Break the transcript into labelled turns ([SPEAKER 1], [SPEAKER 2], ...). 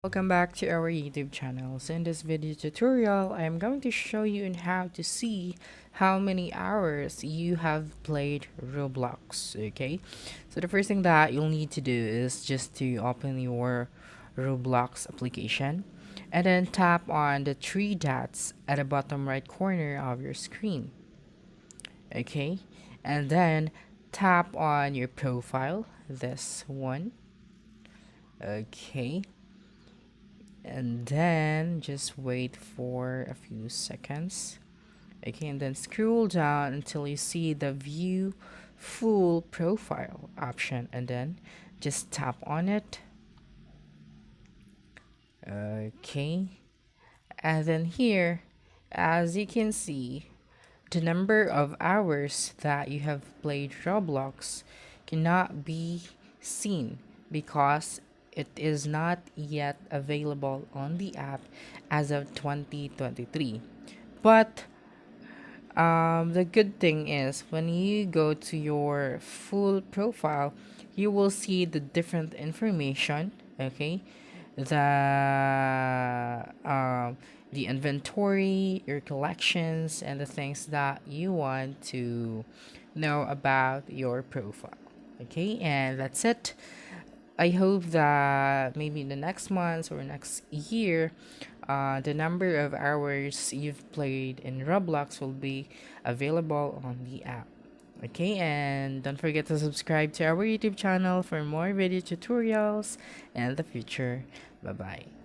[SPEAKER 1] Welcome back to our YouTube channel. So in this video tutorial, I'm going to show you on how to see how many hours you have played Roblox. Okay, so the first thing that you'll need to do is just to open your Roblox application and then tap on the three dots at the bottom right corner of your screen. Okay, and then tap on your profile, this one. Okay, and then just wait for a few seconds. Okay, and then scroll down until you see the view full profile option, and then just tap on it. Okay, and then here, as you can see, the number of hours that you have played Roblox cannot be seen because it is not yet available on the app as of 2023. But the good thing is when you go to your full profile, you will see the different information. Okay, the inventory, your collections, and the things that you want to know about your profile. Okay, and that's it. I hope that maybe in the next month or next year, the number of hours you've played in Roblox will be available on the app. Okay, and don't forget to subscribe to our YouTube channel for more video tutorials in the future. Bye bye.